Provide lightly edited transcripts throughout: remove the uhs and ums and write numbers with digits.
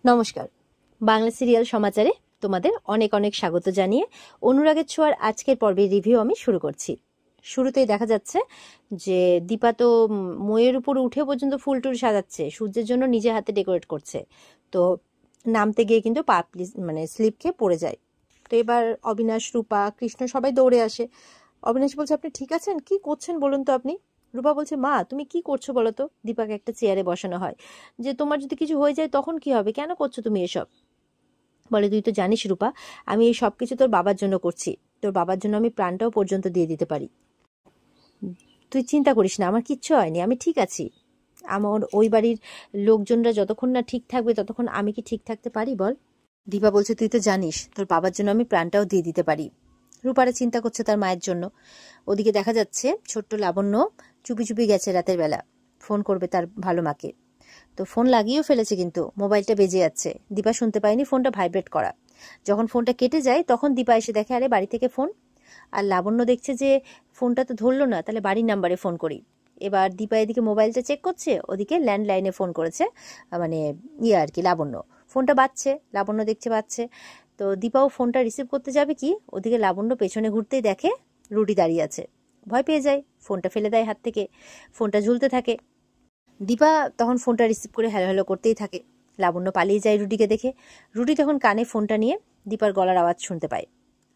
নমস্কার, বাংলা সিরিয়াল সমাচারে তোমাদের অনেক অনেক স্বাগত জানিয়ে অনুরাগের ছোঁয়ার আজকের পর্বের রিভিউ আমি শুরু করছি। শুরুতেই দেখা যাচ্ছে যে দীপা তো ময়ের উপর উঠে পর্যন্ত ফুল টুল সাজাচ্ছে, সূর্যের জন্য নিজে হাতে ডেকোরেট করছে। তো নামতে গিয়ে কিন্তু পা মানে স্লিপ খেয়ে পড়ে যায়। তো এবার অবিনাশ, রূপা, কৃষ্ণ সবাই দৌড়ে আসে। অবিনাশ বলছে, আপনি ঠিক আছেন? কি করছেন বলুন তো আপনি? রূপা বলছে, মা তুমি কি করছো বলো তো? দীপাকে একটা চেয়ারে বসানো হয়, যে তোমার যদি কিছু হয়ে যায় তখন কি হবে, কেন করছো তুমি এসব? বলে, তুই তো জানিস রূপা, আমি এই সব কিছু তোর বাবার জন্য করছি, তোর বাবার জন্য আমি প্রাণটাও পর্যন্ত দিয়ে দিতে পারি। তুই চিন্তা করিস না, আমার কিচ্ছু হয়নি, আমি ঠিক আছি। আমার ওই বাড়ির লোকজনরা যতক্ষণ না ঠিক থাকবে ততক্ষণ আমি কি ঠিক থাকতে পারি বল? দীপা বলছে, তুই তো জানিস তোর বাবার জন্য আমি প্রাণটাও দিয়ে দিতে পারি। রূপারে চিন্তা করছে তার মায়ের জন্য। ওদিকে দেখা যাচ্ছে ছোট্ট লাবণ্য চুপি চুপি গেছে রাতের বেলা ফোন করবে তার ভালো মাকে। তো ফোন লাগিয়েও ফেলেছে, কিন্তু মোবাইলটা বেজে যাচ্ছে। দীপা শুনতে পায়নি, ফোনটা ভাইব্রেট করা। যখন ফোনটা কেটে যায় তখন দীপা এসে দেখে আরে বাড়ি থেকে ফোন। আর লাবণ্য দেখছে যে ফোনটা তো ধরলো না, তাহলে বাড়ির নাম্বারে ফোন করি। এবার দীপা এদিকে মোবাইলটা চেক করছে, ওদিকে ল্যান্ডলাইনে ফোন করেছে, মানে আর কি লাবণ্য। ফোনটা বাজছে, লাবণ্য দেখছে বাজছে। তো দীপাও ফোনটা রিসিভ করতে যাবে কি, ওদিকে লাবণ্য পেছনে ঘুরতেই দেখে রুটি দাঁড়িয়ে আছে। ভয় পেয়ে যায়, ফোনটা ফেলে দেয় হাত থেকে, ফোনটা ঝুলতে থাকে। দীপা তখন ফোনটা রিসিভ করে হ্যালো হ্যালো করতেই থাকে। লাবণ্য পালিয়ে যায় রুটিকে দেখে। রুটি তখন কানে ফোনটা নিয়ে দীপার গলার আওয়াজ শুনতে পায়,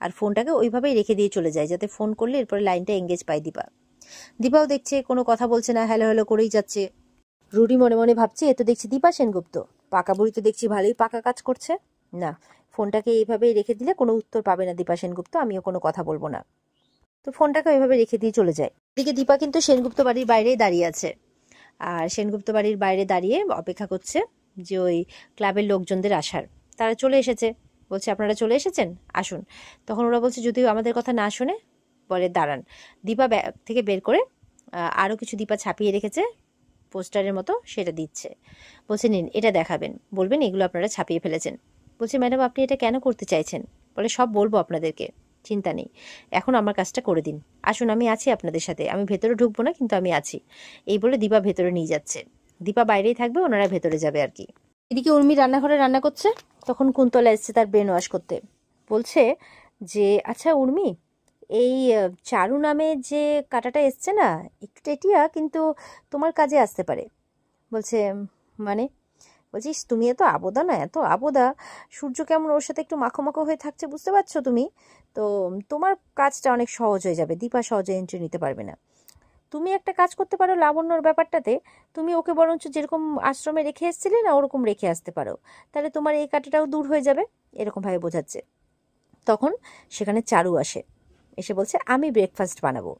আর ফোনটাকে ওইভাবেই রেখে দিয়ে চলে যায়, যাতে ফোন করলে এরপরে লাইনটা এঙ্গেজ পায় দীপা। দীপাও দেখছে কোনো কথা বলছে না, হ্যালো হ্যালো করেই যাচ্ছে। রুটি মনে মনে ভাবছে, এ তো দেখছি দীপা সেনগুপ্ত, পাকা বুড়ি তো দেখছি ভালোই পাকা কাজ করছে। না, ফোনটাকে এইভাবেই রেখে দিলে কোনো উত্তর পাবে না দীপা সেনগুপ্ত, আমিও কোনো কথা বলবো না। তো ফোনটাকে ওইভাবে রেখে দিয়ে চলে যায়। এদিকে দীপা কিন্তু সেনগুপ্ত বাড়ির বাইরেই দাঁড়িয়ে আছে, আর সেনগুপ্ত বাড়ির বাইরে দাঁড়িয়ে অপেক্ষা করছে যে ওই ক্লাবের লোকজনদের আসার। তারা চলে এসেছে, বলছে আপনারা চলে এসেছেন, আসুন। তখন ওরা বলছে যদিও আমাদের কথা না শুনে, বলে দাঁড়ান। দীপা ব্যাগ থেকে বের করে আরও কিছু দীপা ছাপিয়ে রেখেছে পোস্টারের মতো, সেটা দিচ্ছে। বলছে নিন, এটা দেখাবেন, বলবেন এগুলো আপনারা ছাপিয়ে ফেলেছেন। বলছে ম্যাডাম আপনি এটা কেন করতে চাইছেন? বলে সব বলবো আপনাদেরকে, চিন্তা নেই, এখন আমার কাজটা করে দিন, আসুন আমি আছি আপনাদের সাথে, আমি ভেতরে ঢুকবো না কিন্তু আমি আছি। এই বলে দীপা ভেতরে নিয়ে যাচ্ছে। দীপা বাইরেই থাকবে, ওনারা ভেতরে যাবে আর কি। এদিকে উর্মি রান্নাঘরে রান্না করছে, তখন কুন্তলা এসছে তার ব্রেন ওয়াশ করতে। বলছে যে আচ্ছা উর্মি, এই চারু নামে যে কাঁটাটা এসছে না, একটু টেটিয়া, কিন্তু তোমার কাজে আসতে পারে। বলছে মানে? বলছিস তুমি এত আবোদা না, এত আবোদা, সূর্য কেমন ওর সাথে একটু মাখো মাখো হয়ে থাকছে, বুঝতে পারছো তুমি? তো তোমার কাজটা অনেক সহজ হয়ে যাবে, দীপা সহজে এন্ট্রি নিতে পারবে না। তুমি একটা কাজ করতে পারো লাবণ্যর ব্যাপারটাতে, তুমি ওকে বরঞ্চ যেরকম আশ্রমে রেখে এসেছিলে না, ওরকম রেখে আসতে পারো, তাহলে তোমার এই কাটাটাও দূর হয়ে যাবে, এরকমভাবে বোঝাচ্ছে। তখন সেখানে চারু আসে, এসে বলছে আমি ব্রেকফাস্ট বানাবো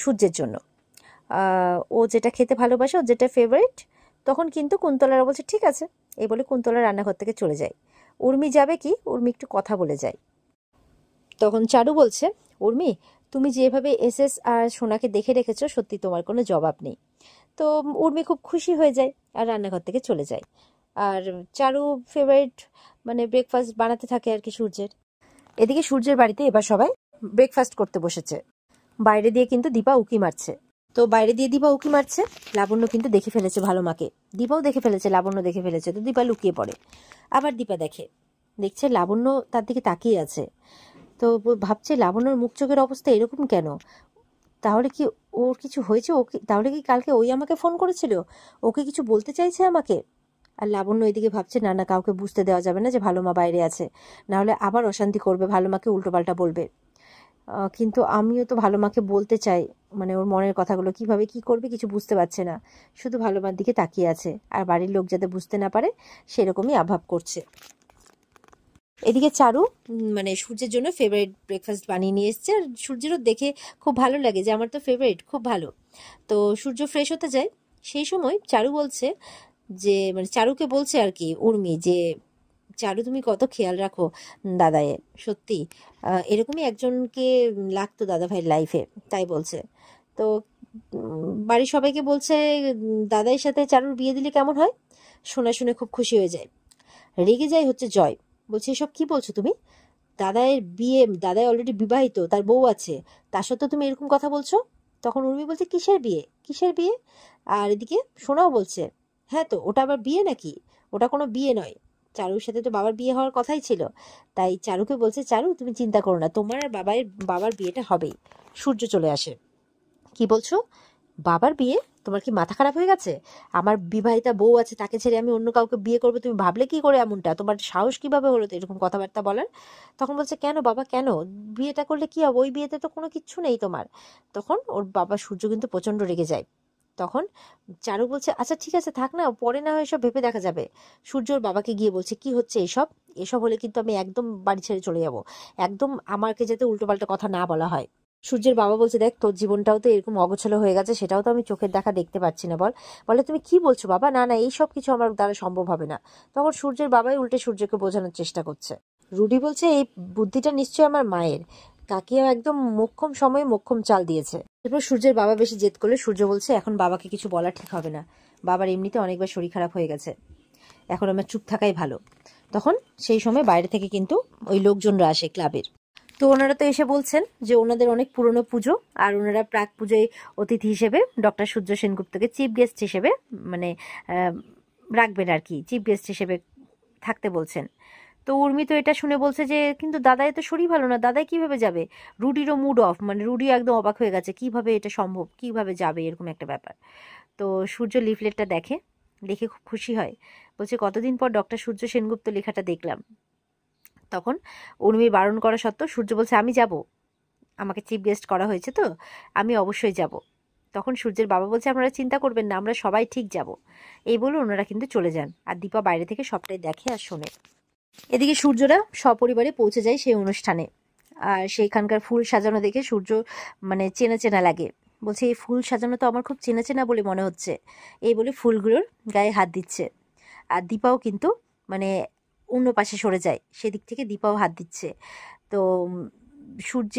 সূর্যের জন্য, ও যেটা খেতে ভালোবাসে, ও যেটা ফেভারিট। তখন কিন্তু কুন্তলারা বলছে ঠিক আছে, এই বলে কুন্তলা রান্নাঘর থেকে চলে যায়। উর্মি যাবে কি, উর্মি একটু কথা বলে যায়। তখন চারু বলছে, উর্মি তুমি যেভাবে এসএস আর সোনাকে দেখে রেখেছো, সত্যি তোমার কোনো জবাব নেই। তো উর্মি খুব খুশি হয়ে যায় আর রান্নাঘর থেকে চলে যায়। আর চারু ফেভারিট মানে ব্রেকফাস্ট বানাতে থাকে আর কি সূর্যের। এদিকে সূর্যের বাড়িতে এবার সবাই ব্রেকফাস্ট করতে বসেছে। বাইরে দিয়ে কিন্তু দীপা উকি মারছে। তো বাইরে দিয়ে দীপা উকি মারছে, লাবণ্য কিন্তু দেখে ফেলেছে ভালো মাকে, দীপাও দেখে ফেলেছে, লাবণ্য দেখে ফেলেছে। তো দীপা লুকিয়ে পড়ে। আবার দীপা দেখছে লাবণ্য তার দিকে তাকিয়ে আছে। তো ভাবছে লাবণ্যর মুখ চোখের অবস্থা এরকম কেন? তাহলে কি ওর কিছু হয়েছে? ওকে তাহলে কি কালকে ওই আমাকে ফোন করেছিল, ওকে কিছু বলতে চাইছে আমাকে? আর লাবণ্য এদিকে ভাবছে না না, কাউকে বুঝতে দেওয়া যাবে না যে ভালো মা বাইরে আছে, না হলে আবার অশান্তি করবে, ভালো মাকে উল্টোপাল্টা বলবে। কিন্তু আমিও তো ভালো মাকে বলতে চাই, মানে ওর মনের কথাগুলো কিভাবে কি করবে কিছু বুঝতে পারছে না, শুধু ভালো মার দিকে তাকিয়ে আছে, আর বাড়ির লোক যাতে বুঝতে না পারে সেরকমই আভাব করছে। এদিকে চারু মানে সূর্যের জন্য ফেভারিট ব্রেকফাস্ট বানিয়ে নিয়ে এসছে, আর সূর্যেরও দেখে খুব ভালো লাগে যে আমার তো ফেভারিট, খুব ভালো। তো সূর্য ফ্রেশ হতে যায়, সেই সময় চারু বলছে যে মানে চারুকে বলছে আর কি উর্মি, যে চারু তুমি কত খেয়াল রাখো দাদায়ের, সত্যি এরকমই একজনকে লাগতো দাদা ভাইয়ের লাইফে, তাই বলছে। তো বাড়ির সবাইকে বলছে দাদাইয়ের সাথে চারুর বিয়ে দিলে কেমন হয়। শুনে খুব খুশি হয়ে যায়, রেগে যায় হচ্ছে জয়। বলছে এসব কি বলছো তুমি? দাদায়ের বিয়ে, দাদাই অলরেডি বিবাহিত, তার বউ আছে, তা সত্ত্বেও তুমি এরকম কথা বলছো। তখন উর্মি বলছে কিসের বিয়ে, কিসের বিয়ে? আর এদিকে সোনাও বলছে হ্যাঁ তো ওটা আবার বিয়ে নাকি, ওটা কোনো বিয়ে নয়, চারুর সাথে তো বাবার বিয়ে হওয়ার কথাই ছিল। তাই চারুকে বলছে, চারু তুমি চিন্তা করো না, তোমার আর বাবার বিয়েটা হবেই। সূর্য চলে আসে। কি বলছো? বাবার বিয়ে? তোমার কি মাথা খারাপ হয়ে গেছে? আমার বিবাহিতা বউ আছে, তাকে ছেড়ে আমি অন্য কাউকে বিয়ে করবো? তুমি ভাবলে কি করে এমনটা? তোমার সাহস কিভাবে হলো তো এরকম কথাবার্তা বলার? তখন বলছে, কেন বাবা, কেন? বিয়েটা করলে কি হবে? ওই বিয়েতে তো কোনো কিচ্ছু নেই তোমার। তখন ওর বাবা সূর্য কিন্তু প্রচন্ড রেগে যায়। তখন চারু বলছে, আচ্ছা ঠিক আছে, থাক না, পরে না হয় এসব ভেবে দেখা যাবে। সূর্য ওর বাবাকে গিয়ে বলছে, কি হচ্ছে এসব? এসব হলে কিন্তু আমি একদম বাড়ি ছেড়ে চলে যাব। একদম আমাকে যাতে উল্টোপাল্টা কথা না বলা হয়। সূর্যের বাবা বলছে, দেখ তোর জীবনটাও তো এরকম অগোছালো হয়ে গেছে, সেটাও তো আমি চোখের দেখা দেখতে পাচ্ছি না। বলে তুমি কি বলছো বাবা? না না, এই সব কিছু আমার দ্বারা সম্ভব হবে না। তখন সূর্যের বাবাই উল্টে সূর্যকে বোঝানোর চেষ্টা করছে। রুডি বলছে, এই বুদ্ধিটা নিশ্চয়ই আমার মায়ের, কাকিয়া একদম মোক্ষম সময়ে মোক্ষম চাল দিয়েছে। এরপর সূর্যের বাবা বেশি জেদ করলে সূর্য বলছে, এখন বাবাকে কিছু বলা ঠিক হবে না, বাবার এমনিতে অনেকবার শরীর খারাপ হয়ে গেছে, এখন আমার চুপ থাকাই ভালো। তখন সেই সময় বাইরে থেকে কিন্তু ওই লোকজনরা আসে ক্লাবের। তো ওনারা তো এসে বলছেন যে ওনাদের অনেক পুরনো পুজো, আর ওনারা প্রাক পুজোয় অতিথি হিসেবে ডক্টর সূর্য সেনগুপ্তকে চিফ গেস্ট হিসেবে মানে রাখবেন আর কি, চিফ গেস্ট হিসেবে থাকতে বলছেন। তো উর্মি তো এটা শুনে বলছে যে, কিন্তু দাদাই তো শরীর ভালো না, দাদাই কিভাবে যাবে? রুডিরও মুড অফ, মানে রুডিও একদম অবাক হয়ে গেছে, কিভাবে এটা সম্ভব, কিভাবে যাবে, এরকম একটা ব্যাপার। তো সূর্য লিফলেটটা দেখে খুব খুশি হয়, বলছে কতদিন পর ডক্টর সূর্য সেনগুপ্ত লেখাটা দেখলাম। তখন উর্মি বারণ করা সত্ত্বেও সূর্য বলছে, আমি যাব, আমাকে চিফ গেস্ট করা হয়েছে তো, আমি অবশ্যই যাব। তখন সূর্যের বাবা বলছে, আপনারা চিন্তা করবেন না, আমরা সবাই ঠিক যাব। এই বলে ওনারা কিন্তু চলে যান, আর দীপা বাইরে থেকে সবটাই দেখে আর শোনে। এদিকে সূর্যরা সপরিবারে পৌঁছে যায় সেই অনুষ্ঠানে, আর সেইখানকার ফুল সাজানো দেখে সূর্য মানে চেনা চেনা লাগে। বলছে, এই ফুল সাজানো তো আমার খুব চেনা চেনা বলে মনে হচ্ছে। এই বলে ফুলগুলোর গায়ে হাত দিচ্ছে। আর দীপাও কিন্তু মানে অন্য পাশে সরে যায়, সেদিক থেকে দীপাও হাত দিচ্ছে। তো সূর্য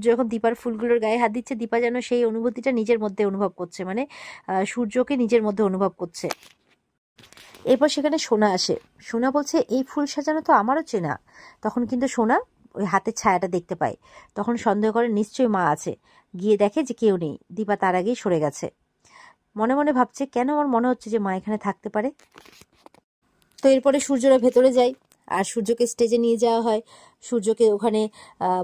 যখন দীপার ফুলগুলোর গায়ে হাত দিচ্ছে, দীপা যেন সেই অনুভূতিটা নিজের মধ্যে অনুভব করছে, মানে সূর্যকে নিজের মধ্যে অনুভব করছে। এরপর সেখানে সোনা আসে। সোনা বলছে, এই ফুল সাজানো তো আমারও চেনা। তখন কিন্তু সোনা ওই হাতের ছায়াটা দেখতে পায়। তখন সন্দেহ করে নিশ্চয়ই মা আছে, গিয়ে দেখে যে কেউ নেই, দীপা তার আগেই সরে গেছে। মনে মনে ভাবছে, কেন আমার মনে হচ্ছে যে মা এখানে থাকতে পারে। তো এরপরে সূর্যরা ভেতরে যায়, আর সূর্যকে স্টেজে নিয়ে যাওয়া হয়। সূর্যকে ওখানে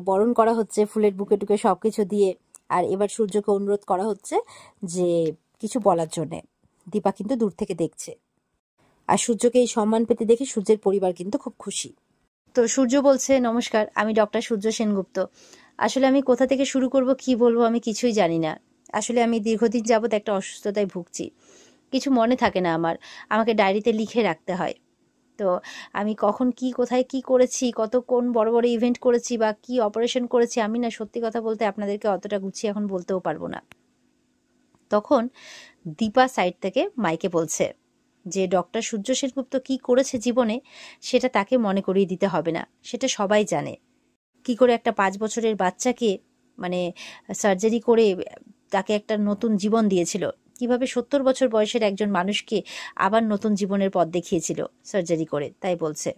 বরণ করা হচ্ছে ফুলের বুকে টুকে সব কিছু দিয়ে। আর এবার সূর্যকে অনুরোধ করা হচ্ছে যে কিছু বলার জন্যে। দীপা কিন্তু দূর থেকে দেখছে, আর সূর্যকে এই সম্মান পেতে দেখে সূর্যের পরিবার কিন্তু খুব খুশি। তো সূর্য বলছে, নমস্কার, আমি ডক্টর সূর্য সেনগুপ্ত। আসলে আমি কোথা থেকে শুরু করব, কি বলবো, আমি কিছুই জানি না। আসলে আমি দীর্ঘদিন যাবৎ একটা অসুস্থতায় ভুগছি, কিছু মনে থাকে না আমার, আমাকে ডায়েরিতে লিখে রাখতে হয়। তো আমি কখন কি কোথায় কি করেছি, কত কোন বড় বড় ইভেন্ট করেছি বা কি অপারেশন করেছি, আমি না সত্যি কথা বলতে আপনাদেরকে অতটা গুছিয়ে এখন বলতেও পারবো না। তখন দীপা সাইড থেকে মাইকে বলছে যে ডক্টর সূর্য সেনগুপ্ত কি করেছে জীবনে, সেটা তাকে মনে করিয়ে দিতে হবে না, সেটা সবাই জানে। কি করে একটা 5 বছরের বাচ্চাকে মানে সার্জারি করে তাকে একটা নতুন জীবন দিয়েছিল, কিভাবে 70 বছর বয়সের একজন মানুষকে আবার নতুন জীবনের পথ দেখিয়েছিল সার্জারি করে। তাই বলছে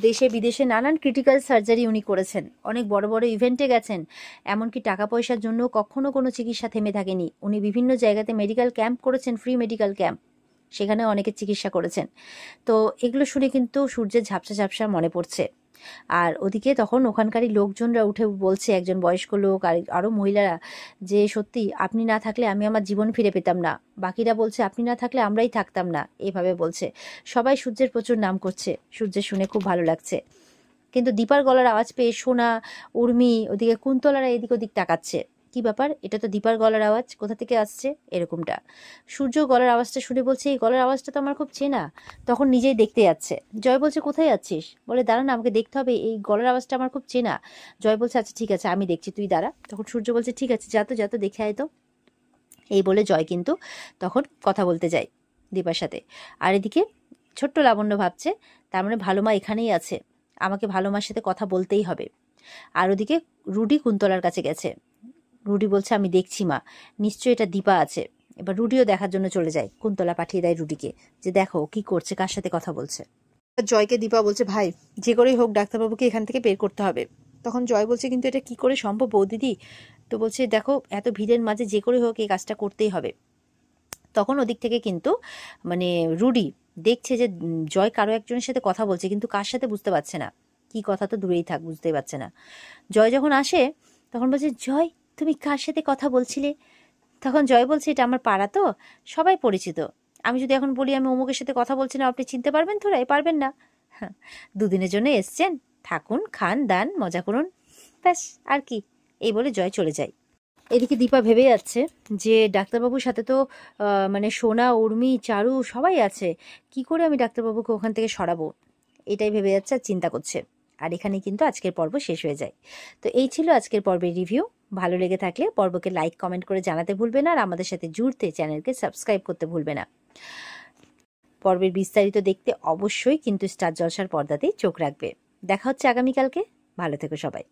দেশে বিদেশে নানান ক্রিটিক্যাল সার্জারি উনি করেছেন, অনেক বড় বড় ইভেন্টে গেছেন, এমনকি টাকা পয়সার জন্য কখনো কোনো চিকিৎসা থেমে থাকেনি। উনি বিভিন্ন জায়গাতে মেডিকেল ক্যাম্প করেছেন, ফ্রি মেডিকেল ক্যাম্প, সেখানে অনেকের চিকিৎসা করেছেন। তো এগুলো শুনে কিন্তু সূর্যের ঝাপসা ঝাপসা মনে পড়ছে। আর ওদিকে তখন ওখানকারই লোকজনরা উঠে বলছে, একজন বয়স্ক লোক আর আরো মহিলারা, যে সত্যি আপনি না থাকলে আমি আমার জীবন ফিরে পেতাম না। বাকিরা বলছে, আপনি না থাকলে আমরাই থাকতাম না, এভাবে বলছে। সবাই সূর্যের প্রচুর নাম করছে, সূর্যের শুনে খুব ভালো লাগছে। কিন্তু দীপার গলার আওয়াজ পেয়ে সোনা, উর্মি, ওদিকে কুন্তলারা এদিক ওদিক তাকাচ্ছে, কি ব্যাপার, এটা তো দীপার গলার আওয়াজ, কোথা থেকে আসছে এরকমটা। সূর্য গলার আওয়াজটা শুনে বলছে, এই গলার আওয়াজটা তো আমার খুব চেনা। তখন নিজেই দেখতে যাচ্ছে। জয় বলছে, কোথায় যাচ্ছিস? বলে, দাঁড়া না, আমাকে দেখতে হবে, এই গলার আওয়াজটা আমার খুব চেনা। জয় বলছে, আচ্ছা ঠিক আছে, আমি দেখছি, তুই দাঁড়া। তখন সূর্য বলছে, ঠিক আছে, যা তো দেখে আয় তো। এই বলে জয় কিন্তু তখন কথা বলতে যায় দীপার সাথে। আর এদিকে ছোট্ট লাবণ্য ভাবছে, তার মানে ভালো মা এখানেই আছে, আমাকে ভালো মার সাথে কথা বলতেই হবে। আর ওদিকে রুডি কুন্তলার কাছে গেছে। রুডি বলছে, আমি দেখছি মা, নিশ্চয়ই এটা দীপা আছে। এবার রুডিও দেখার জন্য চলে যায়, কুন্তলা পাঠিয়ে দেয় রুডিকে, যে দেখো কি করছে, কার সাথে কথা বলছে। জয়কে দীপা বলছে, ভাই যে করেই হোক ডাক্তারবাবুকে এখান থেকে বের করতে হবে। তখন জয় বলছে, কিন্তু এটা কি করে সম্ভব বৌদিদি? তো বলছে, দেখো এত ভিড়ের মাঝে যে করে হোক এই কাজটা করতেই হবে। তখন ওদিক থেকে কিন্তু মানে রুডি দেখছে যে জয় কারো একজনের সাথে কথা বলছে, কিন্তু কার সাথে বুঝতে পারছে না, কি কথা তো দূরেই থাক, বুঝতেই পারছে না। জয় যখন আসে তখন বলছে, জয় তুমি কার সাথে কথা বলছিলে? তখন জয় বলছে, এটা আমার পাড়া তো, সবাই পরিচিত, আমি যদি এখন বলি আমি অমুকের সাথে কথা বলছি না, আপনি চিনতে পারবেন? তোরাই পারবেন না। হ্যাঁ, দুদিনের জন্য এসছেন, থাকুন, খান দান, মজা করুন, ব্যাস আর কি। এই বলে জয় চলে যায়। এদিকে দীপা ভেবে যাচ্ছে যে ডাক্তারবাবুর সাথে তো মানে সোনা, উর্মি, চারু সবাই আছে, কি করে আমি ডাক্তারবাবুকে ওখান থেকে সরাবো, এটাই ভেবে যাচ্ছে আর চিন্তা করছে। আর এখানে কিন্তু আজকের পর্ব শেষ হয়ে যায়। তো এই ছিল আজকের পর্বের রিভিউ। ভালো লেগে থাকলে পর্বকে লাইক কমেন্ট করে জানাতে ভুলবে না, আর আমাদের সাথে জুড়তে চ্যানেলকে সাবস্ক্রাইব করতে ভুলবে না। পর্বের বিস্তারিত দেখতে অবশ্যই কিন্তু স্টার জলসার পর্দাতেই চোখ রাখবে। দেখা হচ্ছে আগামীকালকে। ভালো থেকো সবাই।